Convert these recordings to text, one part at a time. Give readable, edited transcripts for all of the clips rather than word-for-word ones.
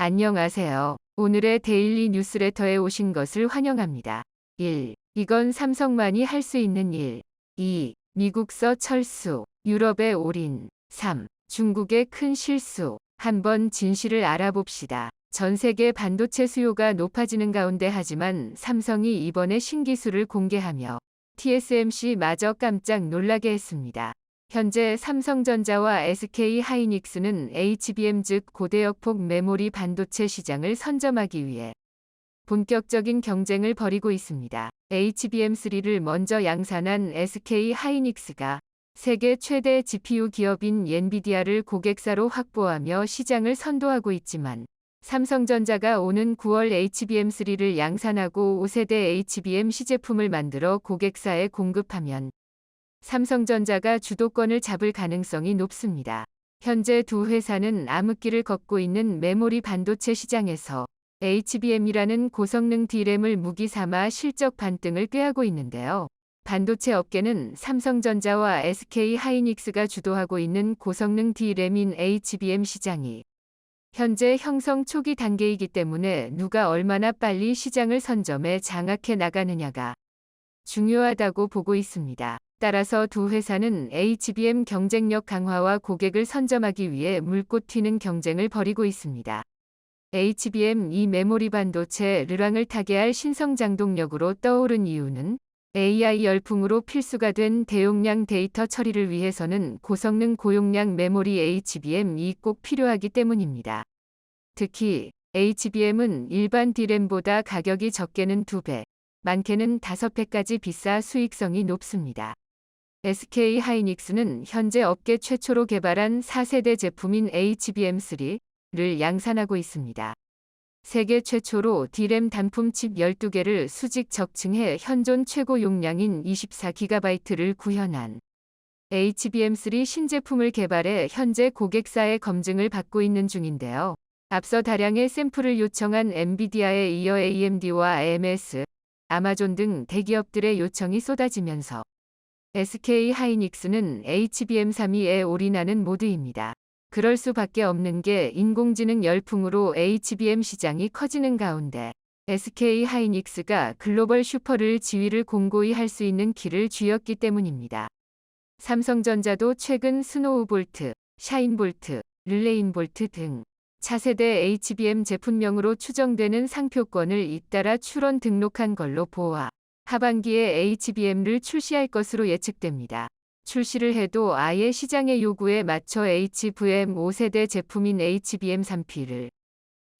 안녕하세요. 오늘의 데일리 뉴스레터에 오신 것을 환영합니다. 1. 이건 삼성만이 할 수 있는 일. 2. 미국서 철수, 유럽의 올인. 3. 중국의 큰 실수. 한번 진실을 알아봅시다. 전 세계 반도체 수요가 높아지는 가운데 하지만 삼성이 이번에 신기술을 공개하며 TSMC마저 깜짝 놀라게 했습니다. 현재 삼성전자와 SK하이닉스는 HBM 즉 고대역폭 메모리 반도체 시장을 선점하기 위해 본격적인 경쟁을 벌이고 있습니다. HBM3를 먼저 양산한 SK하이닉스가 세계 최대 GPU 기업인 엔비디아를 고객사로 확보하며 시장을 선도하고 있지만 삼성전자가 오는 9월 HBM3를 양산하고 5세대 HBM 시제품을 만들어 고객사에 공급하면 삼성전자가 주도권을 잡을 가능성이 높습니다. 현재 두 회사는 암흑기를 걷고 있는 메모리 반도체 시장에서 HBM이라는 고성능 D램을 무기 삼아 실적 반등을 꾀하고 있는데요. 반도체 업계는 삼성전자와 SK하이닉스가 주도하고 있는 고성능 D램인 HBM 시장이 현재 형성 초기 단계이기 때문에 누가 얼마나 빨리 시장을 선점해 장악해 나가느냐가 중요하다고 보고 있습니다. 따라서 두 회사는 HBM 경쟁력 강화와 고객을 선점하기 위해 물꽃 튀는 경쟁을 벌이고 있습니다. HBM 이 메모리 반도체 르랑을 타게 할 신성장동력으로 떠오른 이유는 AI 열풍으로 필수가 된 대용량 데이터 처리를 위해서는 고성능 고용량 메모리 HBM이 꼭 필요하기 때문입니다. 특히 HBM은 일반 D램보다 가격이 적게는 2배, 많게는 5배까지 비싸 수익성이 높습니다. SK하이닉스는 현재 업계 최초로 개발한 4세대 제품인 HBM3를 양산하고 있습니다. 세계 최초로 D램 단품 칩 12개를 수직 적층해 현존 최고 용량인 24GB를 구현한 HBM3 신제품을 개발해 현재 고객사의 검증을 받고 있는 중인데요. 앞서 다량의 샘플을 요청한 엔비디아에 이어 AMD와 AMS, 아마존 등 대기업들의 요청이 쏟아지면서 SK하이닉스는 HBM3에 올인하는 모드입니다. 그럴 수밖에 없는 게 인공지능 열풍으로 HBM 시장이 커지는 가운데 SK하이닉스가 글로벌 슈퍼를 지위를 공고히 할 수 있는 키를 쥐었기 때문입니다. 삼성전자도 최근 스노우볼트, 샤인볼트, 릴레인볼트 등 차세대 HBM 제품명으로 추정되는 상표권을 잇따라 출원 등록한 걸로 보아 하반기에 HBM를 출시할 것으로 예측됩니다. 출시를 해도 아예 시장의 요구에 맞춰 HBM 5세대 제품인 HBM3P를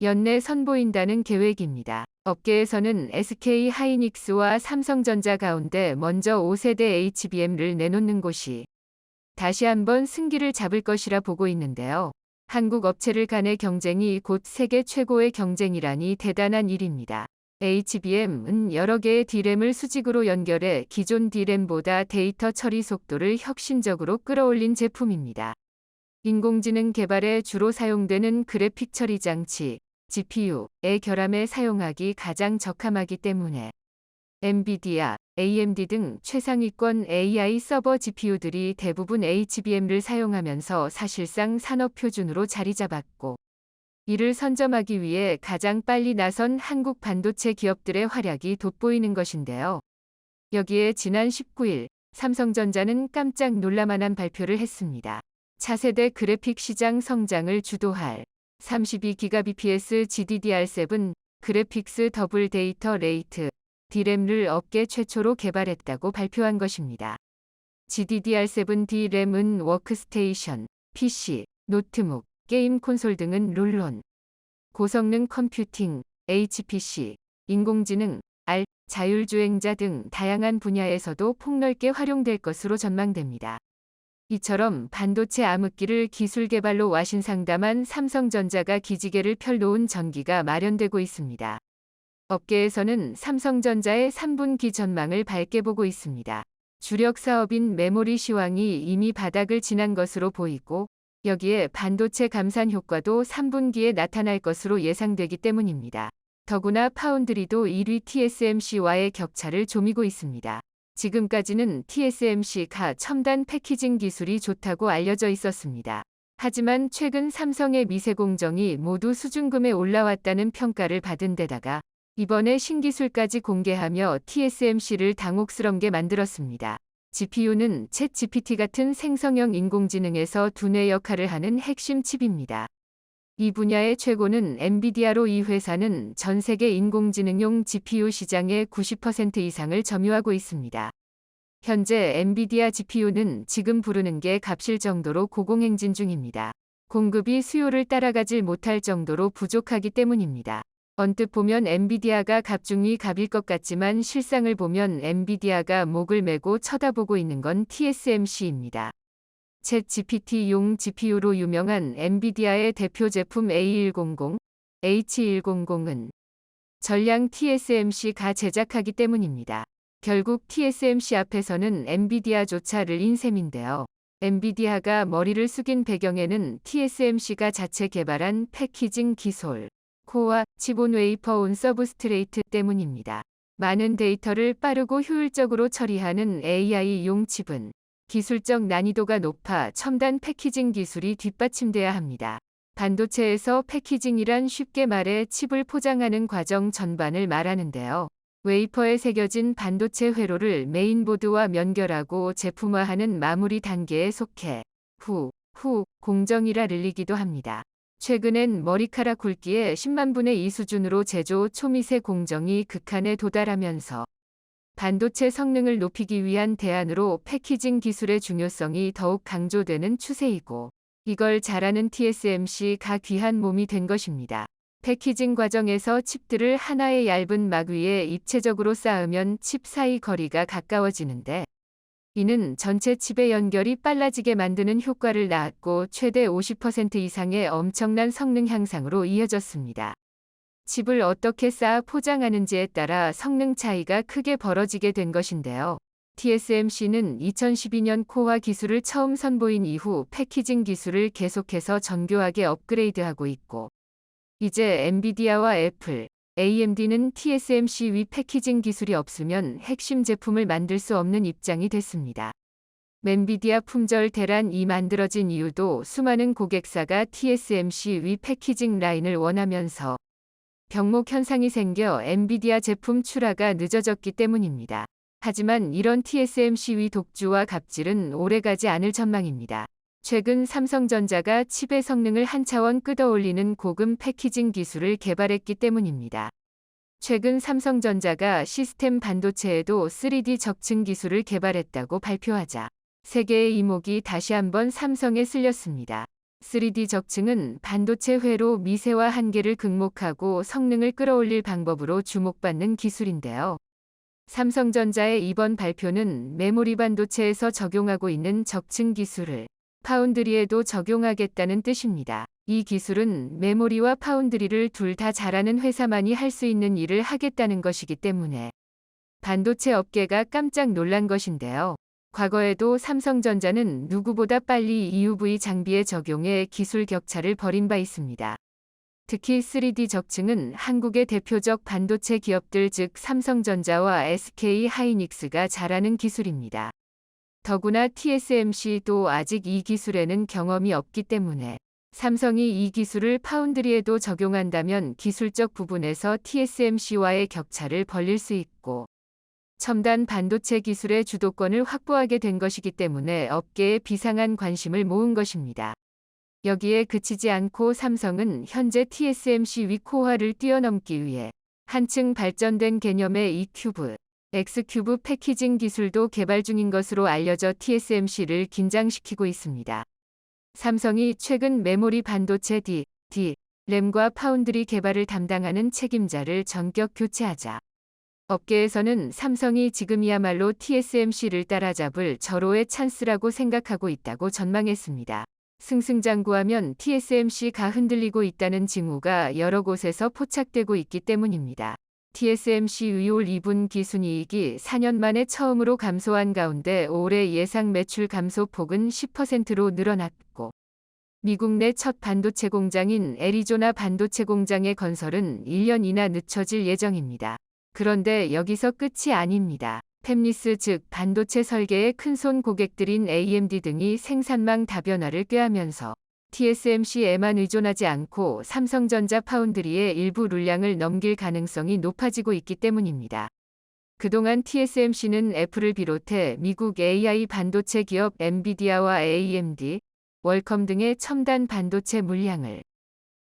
연내 선보인다는 계획입니다. 업계에서는 SK하이닉스와 삼성전자 가운데 먼저 5세대 HBM를 내놓는 곳이 다시 한번 승기를 잡을 것이라 보고 있는데요. 한국 업체를 간의 경쟁이 곧 세계 최고의 경쟁이라니 대단한 일입니다. HBM은 여러 개의 D램을 수직으로 연결해 기존 D램보다 데이터 처리 속도를 혁신적으로 끌어올린 제품입니다. 인공지능 개발에 주로 사용되는 그래픽 처리 장치, GPU의 결함에 사용하기 가장 적합하기 때문에 엔비디아, AMD 등 최상위권 AI 서버 GPU들이 대부분 HBM를 사용하면서 사실상 산업 표준으로 자리 잡았고 이를 선점하기 위해 가장 빨리 나선 한국 반도체 기업들의 활약이 돋보이는 것인데요. 여기에 지난 19일 삼성전자는 깜짝 놀랄만한 발표를 했습니다. 차세대 그래픽 시장 성장을 주도할 32GBps GDDR7 그래픽스 더블 데이터 레이트 D램을 업계 최초로 개발했다고 발표한 것입니다. GDDR7 D램은 워크스테이션, PC, 노트북, 게임 콘솔 등은 물론 고성능 컴퓨팅, HPC, 인공지능, R, 자율주행자 등 다양한 분야에서도 폭넓게 활용될 것으로 전망됩니다. 이처럼 반도체 암흑기를 기술 개발로 와신상담한 삼성전자가 기지개를 펴놓은 전기가 마련되고 있습니다. 업계에서는 삼성전자의 3분기 전망을 밝게 보고 있습니다. 주력 사업인 메모리 시황이 이미 바닥을 지난 것으로 보이고 여기에 반도체 감산 효과도 3분기에 나타날 것으로 예상되기 때문입니다. 더구나 파운드리도 1위 TSMC와의 격차를 조미고 있습니다. 지금까지는 TSMC가 첨단 패키징 기술이 좋다고 알려져 있었습니다. 하지만 최근 삼성의 미세 공정이 모두 수준금에 올라왔다는 평가를 받은 데다가 이번에 신기술까지 공개하며 TSMC를 당혹스럽게 만들었습니다. GPU는 챗 GPT 같은 생성형 인공지능에서 두뇌 역할을 하는 핵심 칩입니다. 이 분야의 최고는 엔비디아로 이 회사는 전 세계 인공지능용 GPU 시장의 90% 이상을 점유하고 있습니다. 현재 엔비디아 GPU는 지금 부르는 게 값일 정도로 고공행진 중입니다. 공급이 수요를 따라가질 못할 정도로 부족하기 때문입니다. 언뜻 보면 엔비디아가 값 중의 값일 것 같지만 실상을 보면 엔비디아가 목을 메고 쳐다보고 있는 건 TSMC입니다. 챗 GPT용 GPU로 유명한 엔비디아의 대표 제품 A100, H100은 전량 TSMC가 제작하기 때문입니다. 결국 TSMC 앞에서는 엔비디아조차 를인 셈인데요. 엔비디아가 머리를 숙인 배경에는 TSMC가 자체 개발한 패키징 기술, 코어, 칩온 웨이퍼 온 서브스트레이트 때문입니다. 많은 데이터를 빠르고 효율적으로 처리하는 AI용 칩은 기술적 난이도가 높아 첨단 패키징 기술이 뒷받침돼야 합니다. 반도체에서 패키징이란 쉽게 말해 칩을 포장하는 과정 전반을 말하는데요. 웨이퍼에 새겨진 반도체 회로를 메인보드와 연결하고 제품화하는 마무리 단계에 속해 후 공정이라 불리기도 합니다. 최근엔 머리카락 굵기의 10만 분의 2 수준으로 제조 초미세 공정이 극한에 도달하면서 반도체 성능을 높이기 위한 대안으로 패키징 기술의 중요성이 더욱 강조되는 추세이고 이걸 잘하는 TSMC가 귀한 몸이 된 것입니다. 패키징 과정에서 칩들을 하나의 얇은 막 위에 입체적으로 쌓으면 칩 사이 거리가 가까워지는데 이는 전체 칩의 연결이 빨라지게 만드는 효과를 낳았고 최대 50% 이상의 엄청난 성능 향상으로 이어졌습니다. 칩을 어떻게 쌓아 포장하는지에 따라 성능 차이가 크게 벌어지게 된 것인데요. TSMC는 2012년 코어 기술을 처음 선보인 이후 패키징 기술을 계속해서 정교하게 업그레이드하고 있고 이제 엔비디아와 애플, AMD는 TSMC 위 패키징 기술이 없으면 핵심 제품을 만들 수 없는 입장이 됐습니다. 엔비디아 품절 대란이 만들어진 이유도 수많은 고객사가 TSMC 위 패키징 라인을 원하면서 병목 현상이 생겨 엔비디아 제품 출하가 늦어졌기 때문입니다. 하지만 이런 TSMC 위 독주와 갑질은 오래가지 않을 전망입니다. 최근 삼성전자가 칩의 성능을 한 차원 끌어올리는 고급 패키징 기술을 개발했기 때문입니다. 최근 삼성전자가 시스템 반도체에도 3D 적층 기술을 개발했다고 발표하자 세계의 이목이 다시 한번 삼성에 쓸렸습니다. 3D 적층은 반도체 회로 미세화 한계를 극복하고 성능을 끌어올릴 방법으로 주목받는 기술인데요. 삼성전자의 이번 발표는 메모리 반도체에서 적용하고 있는 적층 기술을 파운드리에도 적용하겠다는 뜻입니다. 이 기술은 메모리와 파운드리를 둘 다 잘하는 회사만이 할 수 있는 일을 하겠다는 것이기 때문에 반도체 업계가 깜짝 놀란 것인데요. 과거에도 삼성전자는 누구보다 빨리 EUV 장비에 적용해 기술 격차를 벌인 바 있습니다. 특히 3D 적층은 한국의 대표적 반도체 기업들 즉 삼성전자와 SK 하이닉스가 잘하는 기술입니다. 더구나 TSMC도 아직 이 기술에는 경험이 없기 때문에 삼성이 이 기술을 파운드리에도 적용한다면 기술적 부분에서 TSMC와의 격차를 벌릴 수 있고 첨단 반도체 기술의 주도권을 확보하게 된 것이기 때문에 업계에 비상한 관심을 모은 것입니다. 여기에 그치지 않고 삼성은 현재 TSMC 위 코어를 뛰어넘기 위해 한층 발전된 개념의 E큐브, X큐브 패키징 기술도 개발 중인 것으로 알려져 TSMC를 긴장시키고 있습니다. 삼성이 최근 메모리 반도체 DRAM과 파운드리 개발을 담당하는 책임자를 전격 교체하자 업계에서는 삼성이 지금이야말로 TSMC를 따라잡을 절호의 찬스라고 생각하고 있다고 전망했습니다. 승승장구하면 TSMC가 흔들리고 있다는 징후가 여러 곳에서 포착되고 있기 때문입니다. TSMC 올 2분 기순이익이 4년 만에 처음으로 감소한 가운데 올해 예상 매출 감소 폭은 10%로 늘어났고 미국 내 첫 반도체 공장인 애리조나 반도체 공장의 건설은 1년 이나 늦춰질 예정입니다. 그런데 여기서 끝이 아닙니다. 팹리스 즉 반도체 설계의 큰손 고객들인 AMD 등이 생산망 다변화를 꾀하면서 TSMC에만 의존하지 않고 삼성전자 파운드리의 일부 물량을 넘길 가능성이 높아지고 있기 때문입니다. 그동안 TSMC는 애플을 비롯해 미국 AI 반도체 기업 엔비디아와 AMD, 월컴 등의 첨단 반도체 물량을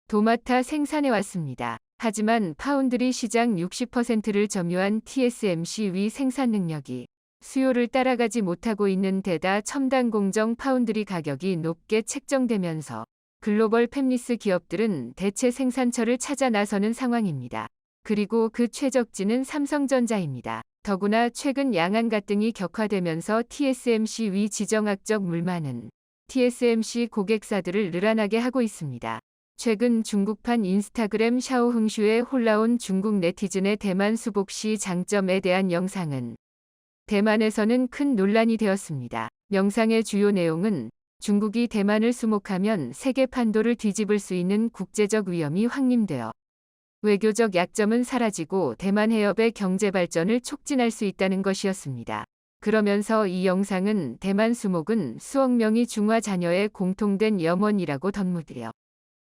도맡아 생산해왔습니다. 하지만 파운드리 시장 60%를 점유한 TSMC 위 생산 능력이 수요를 따라가지 못하고 있는 데다 첨단 공정 파운드리 가격이 높게 책정되면서 글로벌 팹리스 기업들은 대체 생산처를 찾아 나서는 상황입니다. 그리고 그 최적지는 삼성전자입니다. 더구나 최근 양안 갈등이 격화되면서 TSMC 위 지정학적 물만은 TSMC 고객사들을 늘어나게 하고 있습니다. 최근 중국판 인스타그램 샤오흥슈에 올라온 중국 네티즌의 대만 수복 시 장점에 대한 영상은 대만에서는 큰 논란이 되었습니다. 영상의 주요 내용은 중국이 대만을 수목하면 세계 판도를 뒤집을 수 있는 국제적 위험이 확립되어 외교적 약점은 사라지고 대만 해협의 경제 발전을 촉진할 수 있다는 것이었습니다. 그러면서 이 영상은 대만 수목은 수억 명의 중화 자녀의 공통된 염원이라고 덧묻으려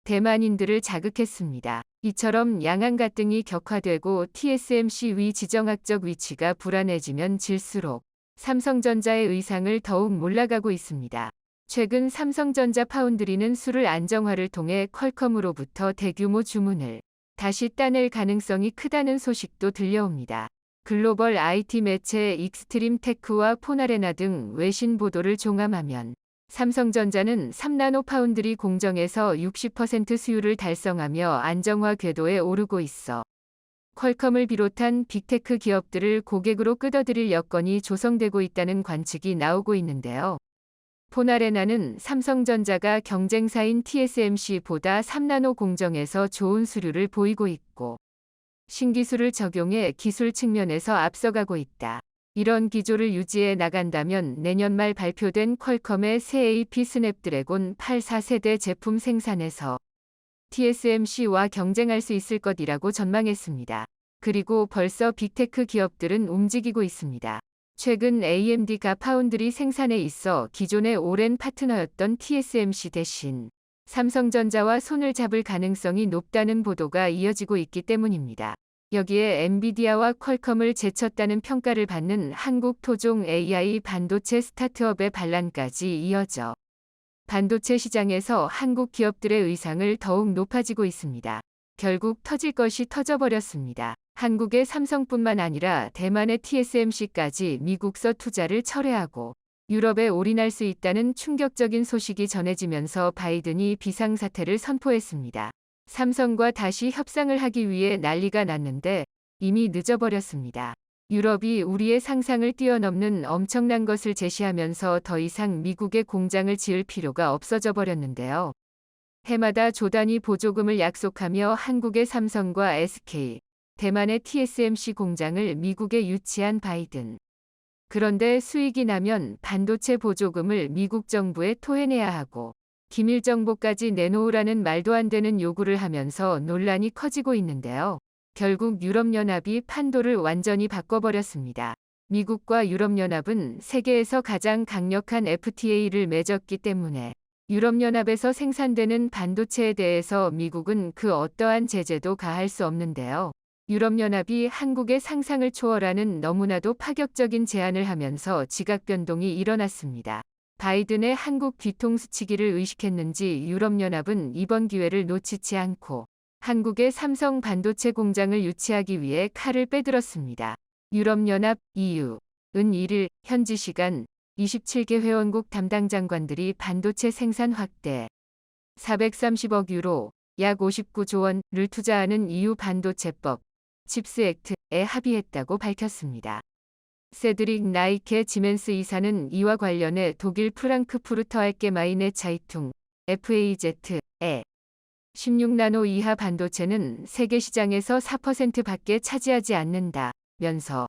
대만인들을 자극했습니다. 이처럼 양안 갈등이 격화되고 TSMC 위 지정학적 위치가 불안해지면 질수록 삼성전자의 의상을 더욱 몰라가고 있습니다. 최근 삼성전자 파운드리는 수를 안정화를 통해 퀄컴으로부터 대규모 주문을 다시 따낼 가능성이 크다는 소식도 들려옵니다. 글로벌 IT 매체 익스트림 테크와 포나레나 등 외신 보도를 종합하면 삼성전자는 3나노 파운드리 공정에서 60% 수율을 달성하며 안정화 궤도에 오르고 있어 퀄컴을 비롯한 빅테크 기업들을 고객으로 끌어들일 여건이 조성되고 있다는 관측이 나오고 있는데요. 포나레나는 삼성전자가 경쟁사인 TSMC보다 3나노 공정에서 좋은 수율을 보이고 있고 신기술을 적용해 기술 측면에서 앞서가고 있다. 이런 기조를 유지해 나간다면 내년 말 발표된 퀄컴의 새 AP 스냅드래곤 8 4세대 제품 생산에서 TSMC와 경쟁할 수 있을 것이라고 전망했습니다. 그리고 벌써 빅테크 기업들은 움직이고 있습니다. 최근 AMD가 파운드리 생산에 있어 기존의 오랜 파트너였던 TSMC 대신 삼성전자와 손을 잡을 가능성이 높다는 보도가 이어지고 있기 때문입니다. 여기에 엔비디아와 퀄컴을 제쳤다는 평가를 받는 한국 토종 AI 반도체 스타트업의 반란까지 이어져 반도체 시장에서 한국 기업들의 의상을 더욱 높아지고 있습니다. 결국 터질 것이 터져버렸습니다. 한국의 삼성뿐만 아니라 대만의 TSMC까지 미국서 투자를 철회하고 유럽에 올인할 수 있다는 충격적인 소식이 전해지면서 바이든이 비상사태를 선포했습니다. 삼성과 다시 협상을 하기 위해 난리가 났는데 이미 늦어버렸습니다. 유럽이 우리의 상상을 뛰어넘는 엄청난 것을 제시하면서 더 이상 미국에 공장을 지을 필요가 없어져 버렸는데요. 해마다 조 단위 보조금을 약속하며 한국의 삼성과 SK, 대만의 TSMC 공장을 미국에 유치한 바이든. 그런데 수익이 나면 반도체 보조금을 미국 정부에 토해내야 하고 기밀 정보까지 내놓으라는 말도 안 되는 요구를 하면서 논란이 커지고 있는데요. 결국 유럽연합이 판도를 완전히 바꿔버렸습니다. 미국과 유럽연합은 세계에서 가장 강력한 FTA를 맺었기 때문에 유럽연합에서 생산되는 반도체에 대해서 미국은 그 어떠한 제재도 가할 수 없는데요. 유럽연합이 한국의 상상을 초월하는 너무나도 파격적인 제안을 하면서 지각 변동이 일어났습니다. 바이든의 한국 뒤통수치기를 의식했는지 유럽연합은 이번 기회를 놓치지 않고 한국의 삼성 반도체 공장을 유치하기 위해 칼을 빼들었습니다. 유럽연합 EU은 1일 현지 시간 27개 회원국 담당 장관들이 반도체 생산 확대 430억 유로 약 59조 원을 투자하는 EU 반도체법 칩스 액트에 합의했다고 밝혔습니다. 세드릭 나이케 지멘스 이사는 이와 관련해 독일 프랑크푸르터 알게마이네 차이퉁 FAZ에 16나노 이하 반도체는 세계 시장에서 4%밖에 차지하지 않는다면서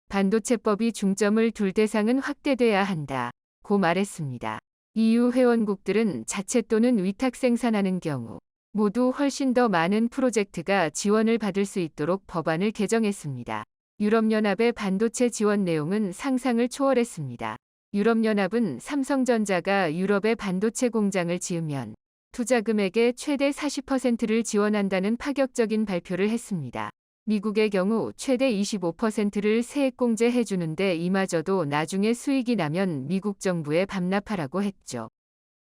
반도체법이 중점을 둘 대상은 확대돼야 한다고 말했습니다. EU 회원국들은 자체 또는 위탁 생산하는 경우 모두 훨씬 더 많은 프로젝트가 지원을 받을 수 있도록 법안을 개정했습니다. 유럽연합의 반도체 지원 내용은 상상을 초월했습니다. 유럽연합은 삼성전자가 유럽에 반도체 공장을 지으면 투자 금액의 최대 40%를 지원한다는 파격적인 발표를 했습니다. 미국의 경우 최대 25%를 세액공제해 주는데 이마저도 나중에 수익이 나면 미국 정부에 반납하라고 했죠.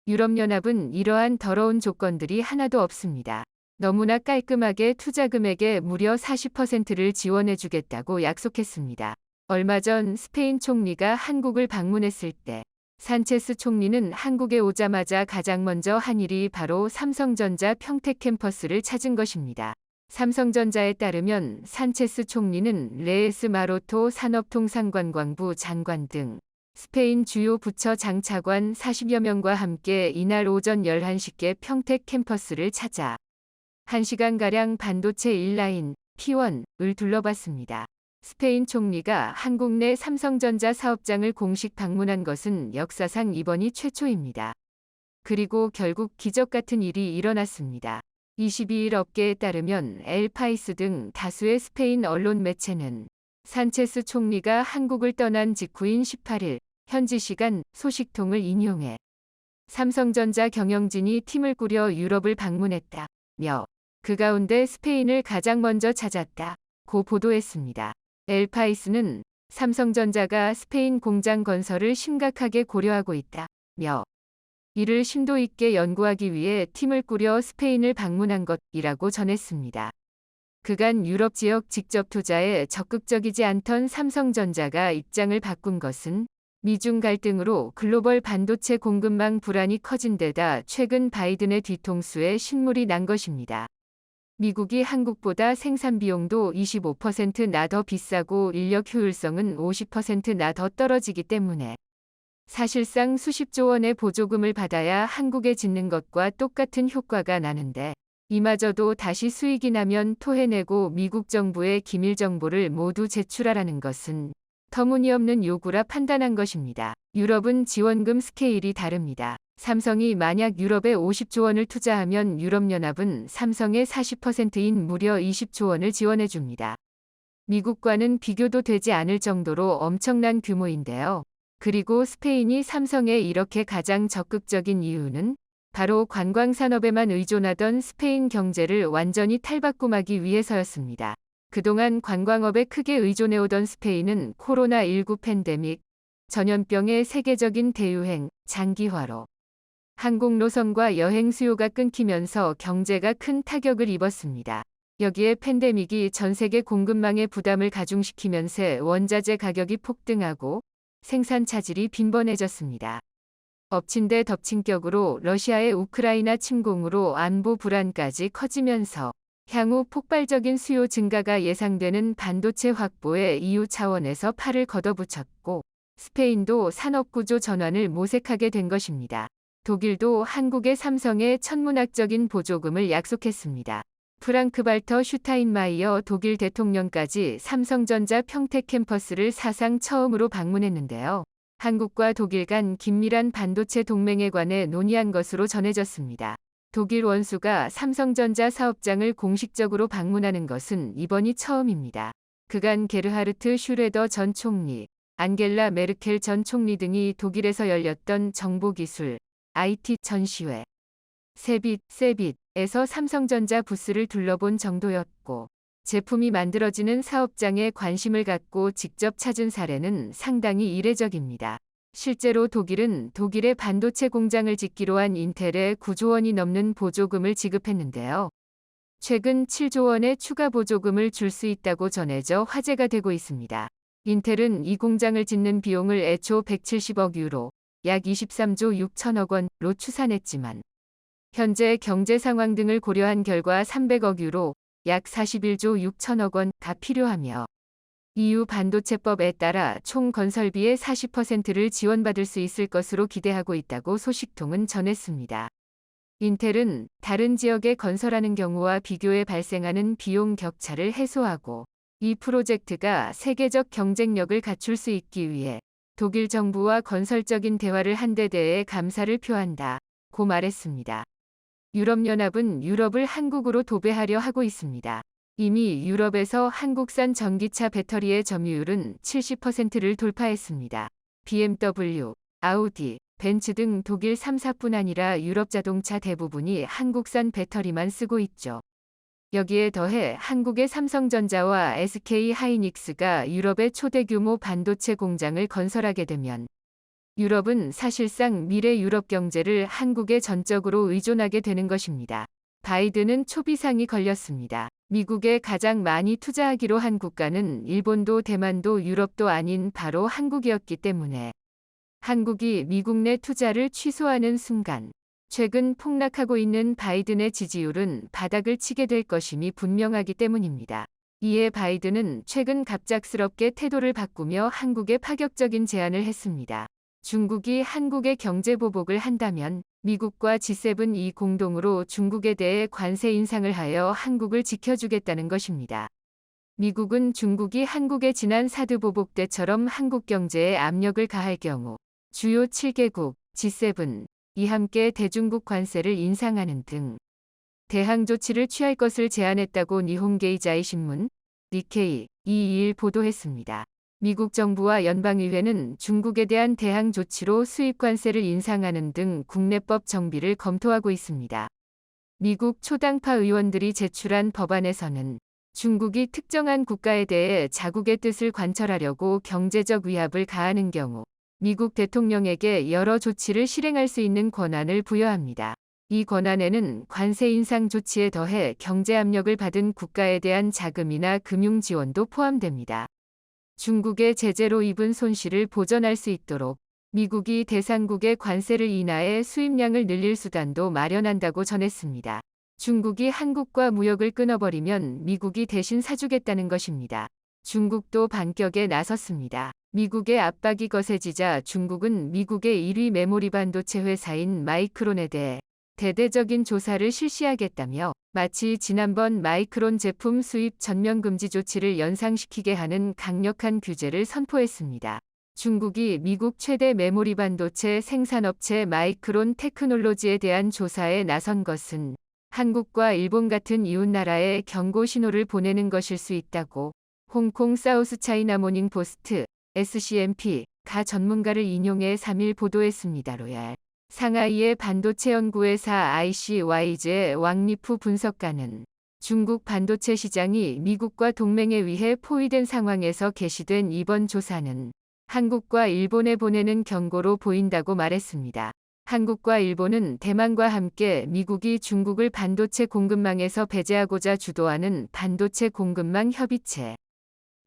유럽연합은 이러한 더러운 조건들이 하나도 없습니다. 너무나 깔끔하게 투자 금액의 무려 40%를 지원해 주겠다고 약속했습니다. 얼마 전 스페인 총리가 한국을 방문했을 때 산체스 총리는 한국에 오자마자 가장 먼저 한 일이 바로 삼성전자 평택 캠퍼스를 찾은 것입니다. 삼성전자에 따르면 산체스 총리는 레에스 마로토 산업통상관광부 장관 등 스페인 주요 부처 장차관 40여 명과 함께 이날 오전 11시께 평택 캠퍼스를 찾아 1시간가량 반도체 1라인, P1을 둘러봤습니다. 스페인 총리가 한국 내 삼성전자 사업장을 공식 방문한 것은 역사상 이번이 최초입니다. 그리고 결국 기적 같은 일이 일어났습니다. 22일 업계에 따르면 엘파이스 등 다수의 스페인 언론 매체는 산체스 총리가 한국을 떠난 직후인 18일 현지 시간 소식통을 인용해 삼성전자 경영진이 팀을 꾸려 유럽을 방문했다며 그 가운데 스페인을 가장 먼저 찾았다고 보도했습니다. 엘파이스는 삼성전자가 스페인 공장 건설을 심각하게 고려하고 있다며 이를 심도 있게 연구하기 위해 팀을 꾸려 스페인을 방문한 것이라고 전했습니다. 그간 유럽 지역 직접 투자에 적극적이지 않던 삼성전자가 입장을 바꾼 것은 미중 갈등으로 글로벌 반도체 공급망 불안이 커진 데다 최근 바이든의 뒤통수에 신물이 난 것입니다. 미국이 한국보다 생산 비용도 25%나 더 비싸고 인력 효율성은 50%나 더 떨어지기 때문에 사실상 수십조 원의 보조금을 받아야 한국에 짓는 것과 똑같은 효과가 나는데 이마저도 다시 수익이 나면 토해내고 미국 정부에 기밀 정보를 모두 제출하라는 것은 터무니없는 요구라 판단한 것입니다. 유럽은 지원금 스케일이 다릅니다. 삼성이 만약 유럽에 50조 원을 투자하면 유럽연합은 삼성의 40%인 무려 20조 원을 지원해 줍니다. 미국과는 비교도 되지 않을 정도로 엄청난 규모인데요. 그리고 스페인이 삼성에 이렇게 가장 적극적인 이유는 바로 관광산업에만 의존하던 스페인 경제를 완전히 탈바꿈하기 위해서였습니다. 그동안 관광업에 크게 의존해오던 스페인은 코로나19 팬데믹, 전염병의 세계적인 대유행, 장기화로 항공 노선과 여행 수요가 끊기면서 경제가 큰 타격을 입었습니다. 여기에 팬데믹이 전 세계 공급망에 부담을 가중시키면서 원자재 가격이 폭등하고 생산 차질이 빈번해졌습니다. 엎친 데 덮친 격으로 러시아의 우크라이나 침공으로 안보 불안까지 커지면서 향후 폭발적인 수요 증가가 예상되는 반도체 확보에 EU 차원에서 팔을 걷어붙였고 스페인도 산업구조 전환을 모색하게 된 것입니다. 독일도 한국의 삼성에 천문학적인 보조금을 약속했습니다. 프랑크발터 슈타인마이어 독일 대통령까지 삼성전자 평택 캠퍼스를 사상 처음으로 방문했는데요. 한국과 독일 간 긴밀한 반도체 동맹에 관해 논의한 것으로 전해졌습니다. 독일 원수가 삼성전자 사업장을 공식적으로 방문하는 것은 이번이 처음입니다. 그간 게르하르트 슈레더 전 총리, 안겔라 메르켈 전 총리 등이 독일에서 열렸던 정보기술, IT 전시회, 세빗에서 삼성전자 부스를 둘러본 정도였고 제품이 만들어지는 사업장에 관심을 갖고 직접 찾은 사례는 상당히 이례적입니다. 실제로 독일은 독일의 반도체 공장을 짓기로 한 인텔에 9조 원이 넘는 보조금을 지급했는데요. 최근 7조 원의 추가 보조금을 줄 수 있다고 전해져 화제가 되고 있습니다. 인텔은 이 공장을 짓는 비용을 애초 170억 유로, 약 23조 6천억 원로 추산했지만 현재 경제 상황 등을 고려한 결과 300억 유로, 약 41조 6천억 원가 필요하며 EU 반도체법에 따라 총 건설비의 40%를 지원받을 수 있을 것으로 기대하고 있다고 소식통은 전했습니다. 인텔은 다른 지역에 건설하는 경우와 비교해 발생하는 비용 격차를 해소하고 이 프로젝트가 세계적 경쟁력을 갖출 수 있기 위해 독일 정부와 건설적인 대화를 한 데 대해 감사를 표한다고 말했습니다. 유럽연합은 유럽을 한국으로 도배하려 하고 있습니다. 이미 유럽에서 한국산 전기차 배터리의 점유율은 70%를 돌파했습니다. BMW, 아우디, 벤츠 등 독일 3사뿐 아니라 유럽 자동차 대부분이 한국산 배터리만 쓰고 있죠. 여기에 더해 한국의 삼성전자와 SK 하이닉스가 유럽의 초대 규모 반도체 공장을 건설하게 되면 유럽은 사실상 미래 유럽 경제를 한국에 전적으로 의존하게 되는 것입니다. 바이든은 초비상이 걸렸습니다. 미국에 가장 많이 투자하기로 한 국가는 일본도 대만도 유럽도 아닌 바로 한국이었기 때문에 한국이 미국 내 투자를 취소하는 순간 최근 폭락하고 있는 바이든의 지지율은 바닥을 치게 될 것임이 분명하기 때문입니다. 이에 바이든은 최근 갑작스럽게 태도를 바꾸며 한국에 파격적인 제안을 했습니다. 중국이 한국의 경제 보복을 한다면 미국과 G7이 공동으로 중국에 대해 관세 인상을 하여 한국을 지켜주겠다는 것입니다. 미국은 중국이 한국의 지난 사드 보복 때처럼 한국 경제에 압력을 가할 경우 주요 7개국 G7이 함께 대중국 관세를 인상하는 등 대항 조치를 취할 것을 제안했다고 니혼게이자이 신문 니케이 2일 보도했습니다. 미국 정부와 연방의회는 중국에 대한 대항 조치로 수입 관세를 인상하는 등 국내법 정비를 검토하고 있습니다. 미국 초당파 의원들이 제출한 법안에서는 중국이 특정한 국가에 대해 자국의 뜻을 관철하려고 경제적 위압을 가하는 경우 미국 대통령에게 여러 조치를 실행할 수 있는 권한을 부여합니다. 이 권한에는 관세 인상 조치에 더해 경제 압력을 받은 국가에 대한 자금이나 금융 지원도 포함됩니다. 중국의 제재로 입은 손실을 보전할 수 있도록 미국이 대상국의 관세를 인하해 수입량을 늘릴 수단도 마련한다고 전했습니다. 중국이 한국과 무역을 끊어버리면 미국이 대신 사주겠다는 것입니다. 중국도 반격에 나섰습니다. 미국의 압박이 거세지자 중국은 미국의 1위 메모리 반도체 회사인 마이크론에 대해 대대적인 조사를 실시하겠다며 마치 지난번 마이크론 제품 수입 전면 금지 조치를 연상시키게 하는 강력한 규제를 선포했습니다. 중국이 미국 최대 메모리 반도체 생산업체 마이크론 테크놀로지에 대한 조사에 나선 것은 한국과 일본 같은 이웃나라에 경고 신호를 보내는 것일 수 있다고 홍콩 사우스차이나 모닝포스트 SCMP가 전문가를 인용해 3일 보도했습니다. 로얄 상하이의 반도체 연구회사 ICY즈의 왕리프 분석가는 중국 반도체 시장이 미국과 동맹에 의해 포위된 상황에서 개시된 이번 조사는 한국과 일본에 보내는 경고로 보인다고 말했습니다. 한국과 일본은 대만과 함께 미국이 중국을 반도체 공급망에서 배제하고자 주도하는 반도체 공급망 협의체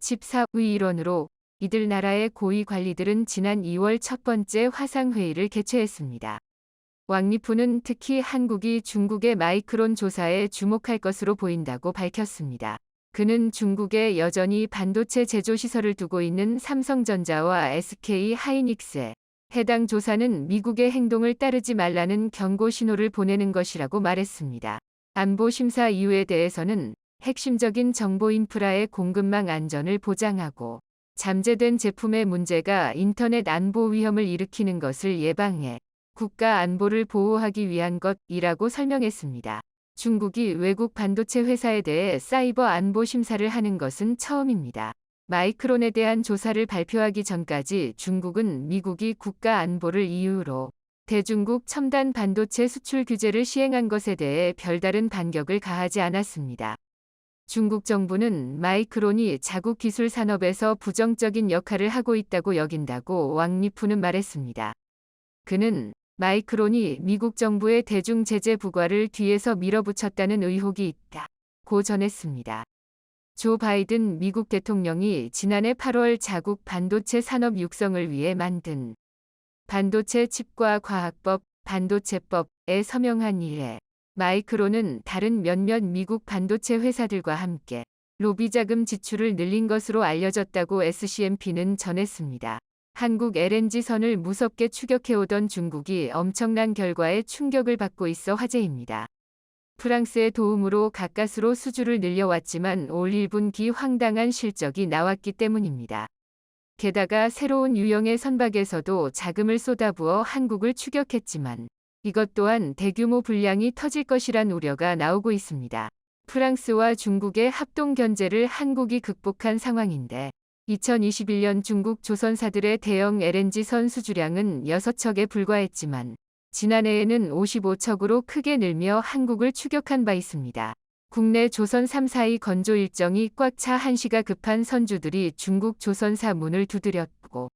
칩4의 일원으로 이들 나라의 고위 관리들은 지난 2월 첫 번째 화상회의를 개최했습니다. 왕리프는 특히 한국이 중국의 마이크론 조사에 주목할 것으로 보인다고 밝혔습니다. 그는 중국에 여전히 반도체 제조 시설을 두고 있는 삼성전자와 SK 하이닉스에 해당 조사는 미국의 행동을 따르지 말라는 경고 신호를 보내는 것이라고 말했습니다. 안보 심사 이유에 대해서는 핵심적인 정보 인프라의 공급망 안전을 보장하고 잠재된 제품의 문제가 인터넷 안보 위험을 일으키는 것을 예방해 국가 안보를 보호하기 위한 것이라고 설명했습니다. 중국이 외국 반도체 회사에 대해 사이버 안보 심사를 하는 것은 처음입니다. 마이크론에 대한 조사를 발표하기 전까지 중국은 미국이 국가 안보를 이유로 대중국 첨단 반도체 수출 규제를 시행한 것에 대해 별다른 반격을 가하지 않았습니다. 중국 정부는 마이크론이 자국 기술 산업에서 부정적인 역할을 하고 있다고 여긴다고 왕리프는 말했습니다. 그는 마이크론이 미국 정부의 대중 제재 부과를 뒤에서 밀어붙였다는 의혹이 있다고 전했습니다. 조 바이든 미국 대통령이 지난해 8월 자국 반도체 산업 육성을 위해 만든 반도체 칩과 과학법, 반도체법에 서명한 이래 마이크론은 다른 몇몇 미국 반도체 회사들과 함께 로비 자금 지출을 늘린 것으로 알려졌다고 SCMP는 전했습니다. 한국 LNG선을 무섭게 추격해오던 중국이 엄청난 결과에 충격을 받고 있어 화제입니다. 프랑스의 도움으로 가까스로 수주를 늘려왔지만 올 1분기 황당한 실적이 나왔기 때문입니다. 게다가 새로운 유형의 선박에서도 자금을 쏟아부어 한국을 추격했지만 이것 또한 대규모 불량이 터질 것이란 우려가 나오고 있습니다. 프랑스와 중국의 합동 견제를 한국이 극복한 상황인데 2021년 중국 조선사들의 대형 LNG선 수주량은 6척에 불과했지만 지난해에는 55척으로 크게 늘며 한국을 추격한 바 있습니다. 국내 조선 3사의 건조 일정이 꽉 차 한시가 급한 선주들이 중국 조선사 문을 두드렸고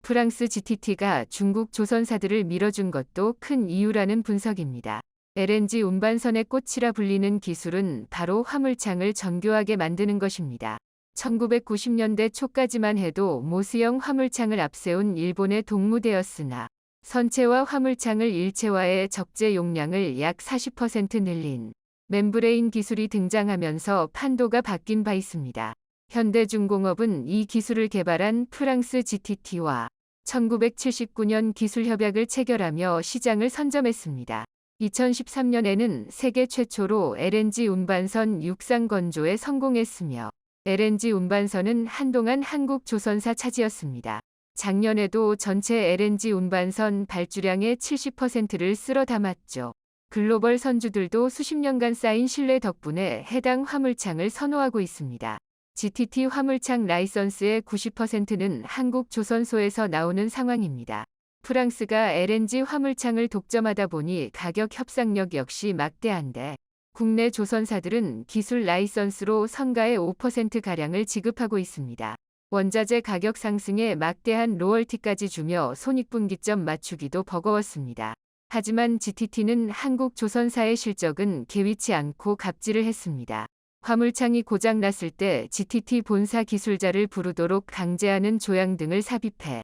프랑스 GTT가 중국 조선사들을 밀어준 것도 큰 이유라는 분석입니다. LNG 운반선의 꽃이라 불리는 기술은 바로 화물창을 정교하게 만드는 것입니다. 1990년대 초까지만 해도 모스형 화물창을 앞세운 일본의 동무대였으나 선체와 화물창을 일체화해 적재 용량을 약 40% 늘린 멤브레인 기술이 등장하면서 판도가 바뀐 바 있습니다. 현대중공업은 이 기술을 개발한 프랑스 GTT와 1979년 기술협약을 체결하며 시장을 선점했습니다. 2013년에는 세계 최초로 LNG 운반선 육상 건조에 성공했으며 LNG 운반선은 한동안 한국 조선사 차지였습니다. 작년에도 전체 LNG 운반선 발주량의 70%를 쓸어 담았죠. 글로벌 선주들도 수십 년간 쌓인 신뢰 덕분에 해당 화물창을 선호하고 있습니다. GTT 화물창 라이선스의 90%는 한국 조선소에서 나오는 상황입니다. 프랑스가 LNG 화물창을 독점하다 보니 가격 협상력 역시 막대한데 국내 조선사들은 기술 라이선스로 성가의 5%가량을 지급하고 있습니다. 원자재 가격 상승에 막대한 로열티까지 주며 손익분기점 맞추기도 버거웠습니다. 하지만 GTT는 한국 조선사의 실적은 개의치 않고 갑질을 했습니다. 화물창이 고장났을 때 GTT 본사 기술자를 부르도록 강제하는 조향 등을 삽입해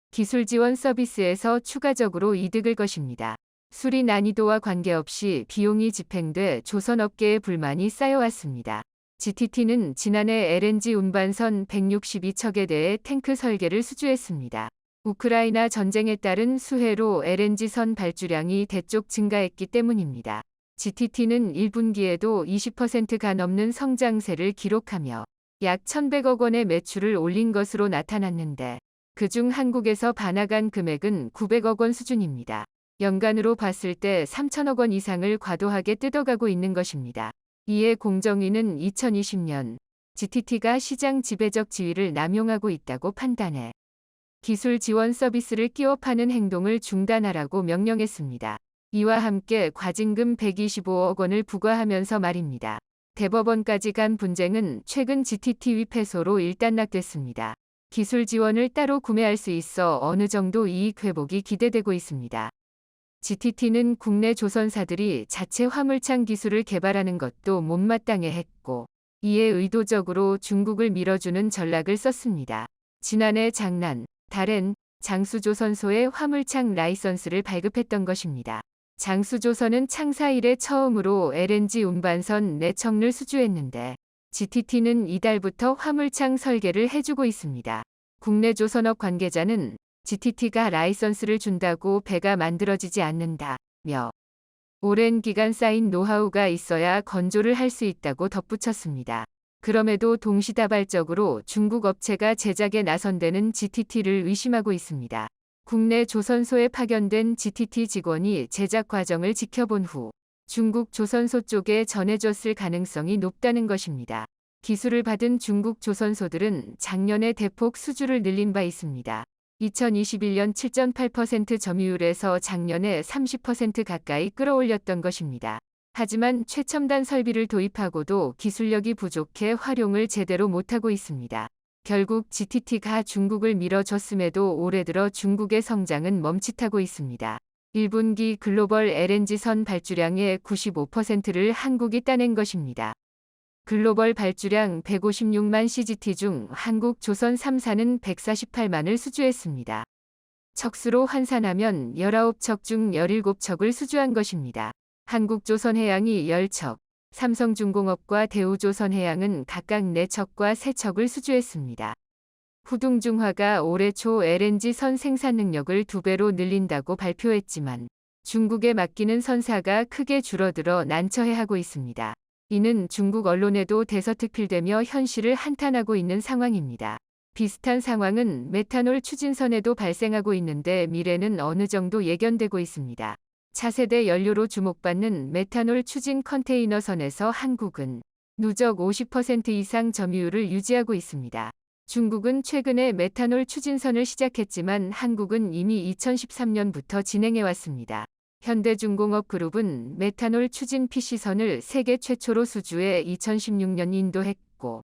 기술 지원 서비스에서 추가적으로 이득을 것입니다. 수리 난이도와 관계없이 비용이 집행돼 조선업계의 불만이 쌓여왔습니다. GTT는 지난해 LNG 운반선 162척에 대해 탱크 설계를 수주했습니다. 우크라이나 전쟁에 따른 수해로 LNG선 발주량이 대쪽 증가했기 때문입니다. GTT는 1분기에도 20%가 넘는 성장세를 기록하며 약 1,100억 원의 매출을 올린 것으로 나타났는데 그중 한국에서 반환한 금액은 900억 원 수준입니다. 연간으로 봤을 때 3,000억 원 이상을 과도하게 뜯어가고 있는 것입니다. 이에 공정위는 2020년 GTT가 시장 지배적 지위를 남용하고 있다고 판단해 기술 지원 서비스를 끼워 파는 행동을 중단하라고 명령했습니다. 이와 함께 과징금 125억 원을 부과하면서 말입니다. 대법원까지 간 분쟁은 최근 GTT 위패소로 일단락됐습니다. 기술 지원을 따로 구매할 수 있어 어느 정도 이익 회복이 기대되고 있습니다. GTT는 국내 조선사들이 자체 화물창 기술을 개발하는 것도 못마땅해 했고 이에 의도적으로 중국을 밀어주는 전략을 썼습니다. 지난해 장난, 달엔 장수조선소에 화물창 라이선스를 발급했던 것입니다. 장수조선은 창사 이래 처음으로 LNG 운반선 4척을 수주했는데 GTT는 이달부터 화물창 설계를 해주고 있습니다. 국내 조선업 관계자는 GTT가 라이선스를 준다고 배가 만들어지지 않는다며 오랜 기간 쌓인 노하우가 있어야 건조를 할 수 있다고 덧붙였습니다. 그럼에도 동시다발적으로 중국 업체가 제작에 나선 데는 GTT를 의심하고 있습니다. 국내 조선소에 파견된 GTT 직원이 제작 과정을 지켜본 후 중국 조선소 쪽에 전해줬을 가능성이 높다는 것입니다. 기술을 받은 중국 조선소들은 작년에 대폭 수주를 늘린 바 있습니다. 2021년 7.8% 점유율에서 작년에 30% 가까이 끌어올렸던 것입니다. 하지만 최첨단 설비를 도입하고도 기술력이 부족해 활용을 제대로 못하고 있습니다. 결국 GTT가 중국을 밀어줬음에도 올해 들어 중국의 성장은 멈칫하고 있습니다. 1분기 글로벌 LNG선 발주량의 95%를 한국이 따낸 것입니다. 글로벌 발주량 156만 CGT 중 한국 조선 3사는 148만을 수주했습니다. 척수로 환산하면 19척 중 17척을 수주한 것입니다. 한국조선해양이 10척, 삼성중공업과 대우조선해양은 각각 4척과 3척을 수주했습니다. 후둥중화가 올해 초 LNG선 생산 능력을 2배로 늘린다고 발표했지만 중국에 맡기는 선사가 크게 줄어들어 난처해하고 있습니다. 이는 중국 언론에도 대서특필되며 현실을 한탄하고 있는 상황입니다. 비슷한 상황은 메탄올 추진선에도 발생하고 있는데 미래는 어느 정도 예견되고 있습니다. 차세대 연료로 주목받는 메탄올 추진 컨테이너선에서 한국은 누적 50% 이상 점유율을 유지하고 있습니다. 중국은 최근에 메탄올 추진선을 시작했지만 한국은 이미 2013년부터 진행해왔습니다. 현대중공업 그룹은 메탄올 추진 PC선을 세계 최초로 수주해 2016년 인도했고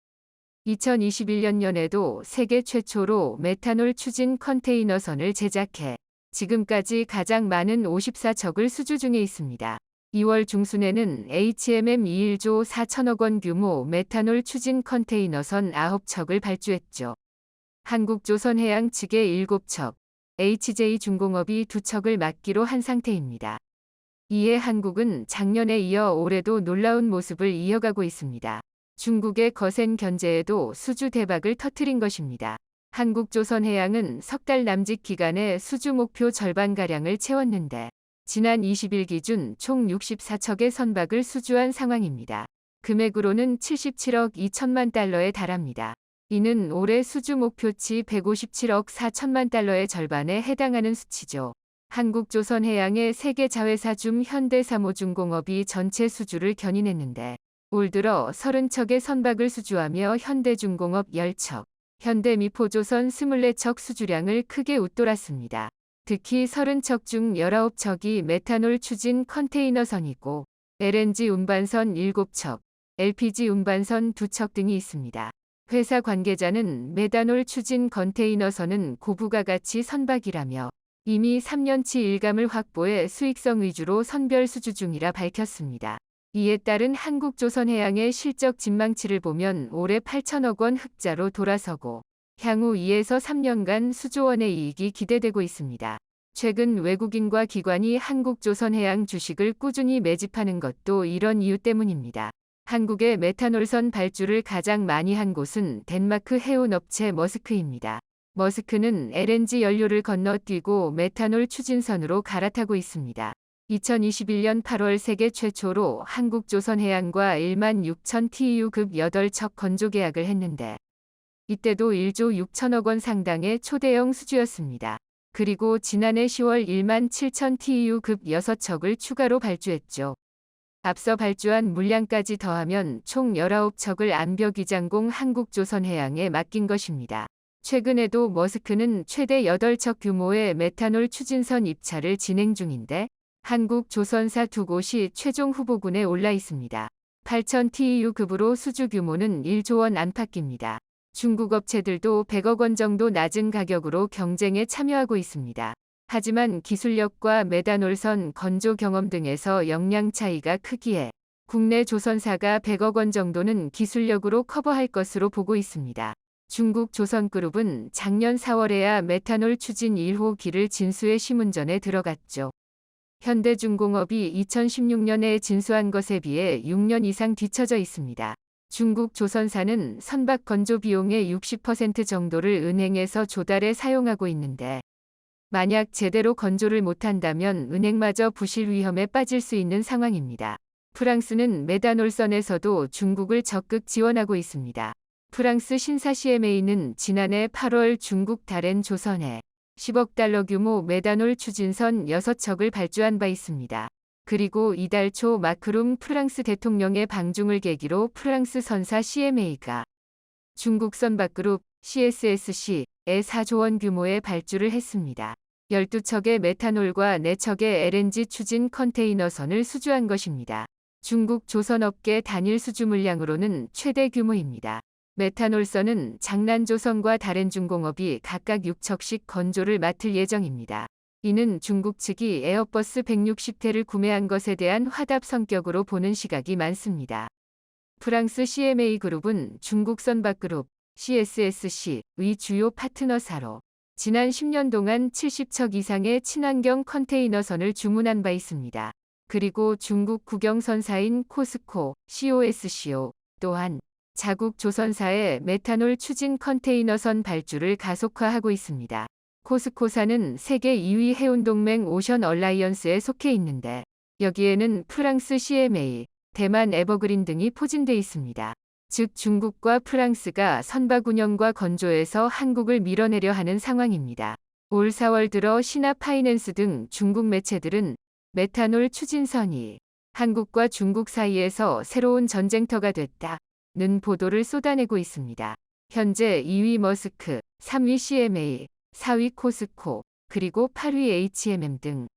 2021년에도 세계 최초로 메탄올 추진 컨테이너선을 제작해 지금까지 가장 많은 54척을 수주 중에 있습니다. 2월 중순에는 HMM 21조 4천억 원 규모 메탄올 추진 컨테이너선 9척을 발주했죠. 한국조선해양 측의 7척, HJ중공업이 2척을 맡기로 한 상태입니다. 이에 한국은 작년에 이어 올해도 놀라운 모습을 이어가고 있습니다. 중국의 거센 견제에도 수주 대박을 터뜨린 것입니다. 한국조선해양은 석 달 남짓 기간에 수주 목표 절반가량을 채웠는데 지난 20일 기준 총 64척의 선박을 수주한 상황입니다. 금액으로는 77억 2천만 달러에 달합니다. 이는 올해 수주 목표치 157억 4천만 달러의 절반에 해당하는 수치죠. 한국조선해양의 세계 자회사 중 현대사모중공업이 전체 수주를 견인했는데 올 들어 30척의 선박을 수주하며 현대중공업 10척, 현대미포조선 24척 수주량을 크게 웃돌았습니다. 특히 30척 중 19척이 메탄올 추진 컨테이너선이고 LNG 운반선 7척, LPG 운반선 2척 등이 있습니다. 회사 관계자는 메탄올 추진 컨테이너선은 고부가 가치 선박이라며 이미 3년치 일감을 확보해 수익성 위주로 선별 수주 중이라 밝혔습니다. 이에 따른 한국조선해양의 실적 전망치를 보면 올해 8천억 원 흑자로 돌아서고 향후 2에서 3년간 수조원의 이익이 기대되고 있습니다. 최근 외국인과 기관이 한국조선해양 주식을 꾸준히 매집하는 것도 이런 이유 때문입니다. 한국의 메탄올선 발주를 가장 많이 한 곳은 덴마크 해운업체 머스크입니다. 머스크는 LNG 연료를 건너뛰고 메탄올 추진선으로 갈아타고 있습니다. 2021년 8월 세계 최초로 한국조선해양과 1만 6천 TEU급 8척 건조 계약을 했는데 이때도 1조 6천억 원 상당의 초대형 수주였습니다. 그리고 지난해 10월 1만 7천 TEU급 6척을 추가로 발주했죠. 앞서 발주한 물량까지 더하면 총 19척을 안벽이장공 한국조선해양에 맡긴 것입니다. 최근에도 머스크는 최대 8척 규모의 메탄올 추진선 입찰을 진행 중인데 한국조선사 2곳이 최종 후보군에 올라 있습니다. 8천 TEU급으로 수주 규모는 1조 원 안팎입니다. 중국 업체들도 100억 원 정도 낮은 가격으로 경쟁에 참여하고 있습니다. 하지만 기술력과 메탄올선 건조 경험 등에서 역량 차이가 크기에 국내 조선사가 100억 원 정도는 기술력으로 커버할 것으로 보고 있습니다. 중국 조선그룹은 작년 4월에야 메탄올 추진 1호기를 진수해 시문전에 들어갔죠. 현대중공업이 2016년에 진수한 것에 비해 6년 이상 뒤처져 있습니다. 중국 조선사는 선박 건조 비용의 60% 정도를 은행에서 조달해 사용하고 있는데 만약 제대로 건조를 못한다면 은행마저 부실 위험에 빠질 수 있는 상황입니다. 프랑스는 메탄올선에서도 중국을 적극 지원하고 있습니다. 프랑스 신사 CMA는 지난해 8월 중국 다롄 조선에 10억 달러 규모 메탄올 추진선 6척을 발주한 바 있습니다. 그리고 이달 초 마크롱 프랑스 대통령의 방중을 계기로 프랑스 선사 CMA가 중국 선박그룹 CSSC에 4조 원 규모의 발주를 했습니다. 12척의 메탄올과 4척의 LNG 추진 컨테이너선을 수주한 것입니다. 중국 조선업계 단일 수주 물량으로는 최대 규모입니다. 메탄올선은 장난조선과 다롄중공업이 각각 6척씩 건조를 맡을 예정입니다. 이는 중국 측이 에어버스 160대를 구매한 것에 대한 화답 성격으로 보는 시각이 많습니다. 프랑스 CMA그룹은 중국 선박그룹 CSSC의 주요 파트너사로 지난 10년 동안 70척 이상의 친환경 컨테이너선을 주문한 바 있습니다. 그리고 중국 국영선사인 코스코 COSCO 또한 자국 조선사의 메탄올 추진 컨테이너선 발주를 가속화하고 있습니다. 코스코사는 세계 2위 해운동맹 오션 얼라이언스에 속해 있는데 여기에는 프랑스 CMA, 대만 에버그린 등이 포진돼 있습니다. 즉 중국과 프랑스가 선박 운영과 건조에서 한국을 밀어내려 하는 상황입니다. 올 4월 들어 신화파이낸스 등 중국 매체들은 메탄올 추진선이 한국과 중국 사이에서 새로운 전쟁터가 됐다는 보도를 쏟아내고 있습니다. 현재 2위 머스크, 3위 CMA, 4위 코스코, 그리고 8위 HMM 등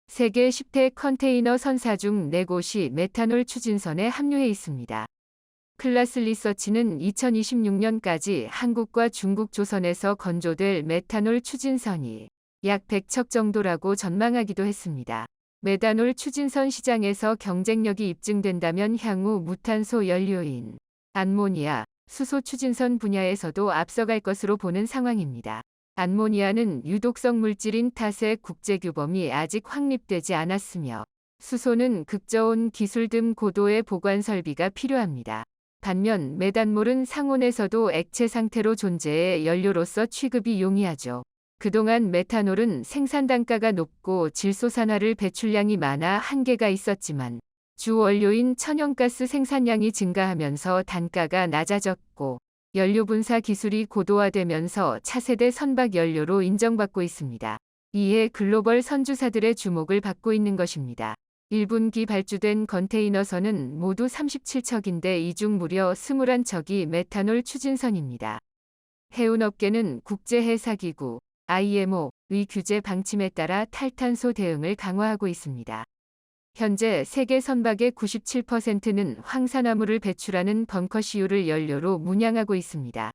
세계 10대 컨테이너 선사 중 4곳이 메탄올 추진선에 합류해 있습니다. 클라스 리서치는 2026년까지 한국과 중국 조선에서 건조될 메탄올 추진선이 약 100척 정도라고 전망하기도 했습니다. 메탄올 추진선 시장에서 경쟁력이 입증된다면 향후 무탄소 연료인 암모니아, 수소 추진선 분야에서도 앞서갈 것으로 보는 상황입니다. 암모니아는 유독성 물질인 탓에 국제규범이 아직 확립되지 않았으며 수소는 극저온 기술 등 고도의 보관 설비가 필요합니다. 반면 메탄올은 상온에서도 액체 상태로 존재해 연료로서 취급이 용이하죠. 그동안 메탄올은 생산 단가가 높고 질소산화를 배출량이 많아 한계가 있었지만 주 원료인 천연가스 생산량이 증가하면서 단가가 낮아졌고 연료 분사 기술이 고도화되면서 차세대 선박 연료로 인정받고 있습니다. 이에 글로벌 선주사들의 주목을 받고 있는 것입니다. 1분기 발주된 컨테이너선은 모두 37척인데 이 중 무려 21척이 메탄올 추진선입니다. 해운업계는 국제해사기구 IMO의 규제 방침에 따라 탈탄소 대응을 강화하고 있습니다. 현재 세계 선박의 97%는 황산화물을 배출하는 벙커CU를 연료로 문양하고 있습니다.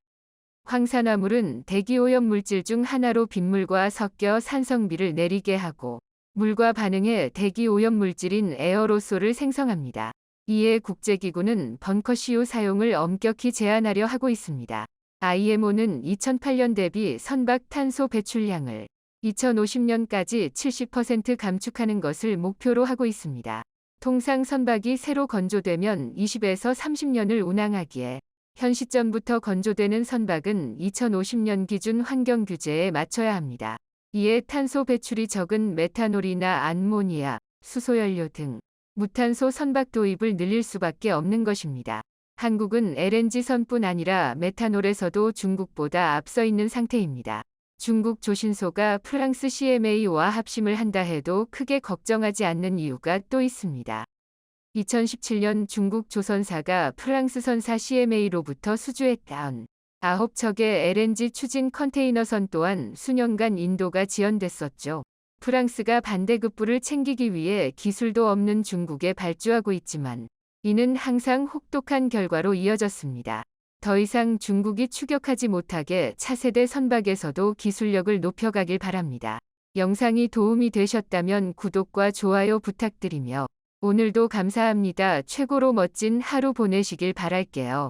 황산화물은 대기오염 물질 중 하나로 빗물과 섞여 산성비를 내리게 하고 물과 반응해 대기오염 물질인 에어로솔을 생성합니다. 이에 국제기구는 벙커CU 사용을 엄격히 제한하려 하고 있습니다. IMO는 2008년 대비 선박 탄소 배출량을 2050년까지 70% 감축하는 것을 목표로 하고 있습니다. 통상 선박이 새로 건조되면 20에서 30년을 운항하기에 현 시점부터 건조되는 선박은 2050년 기준 환경 규제에 맞춰야 합니다. 이에 탄소 배출이 적은 메탄올이나 암모니아, 수소연료 등 무탄소 선박 도입을 늘릴 수밖에 없는 것입니다. 한국은 LNG선뿐 아니라 메탄올에서도 중국보다 앞서 있는 상태입니다. 중국 조신소가 프랑스 CMA와 합심을 한다 해도 크게 걱정하지 않는 이유가 또 있습니다. 2017년 중국 조선사가 프랑스 선사 CMA로부터 수주했던 9척의 LNG 추진 컨테이너선 또한 수년간 인도가 지연됐었죠. 프랑스가 반대급부를 챙기기 위해 기술도 없는 중국에 발주하고 있지만 이는 항상 혹독한 결과로 이어졌습니다. 더 이상 중국이 추격하지 못하게 차세대 선박에서도 기술력을 높여가길 바랍니다. 영상이 도움이 되셨다면 구독과 좋아요 부탁드리며 오늘도 감사합니다. 최고로 멋진 하루 보내시길 바랄게요.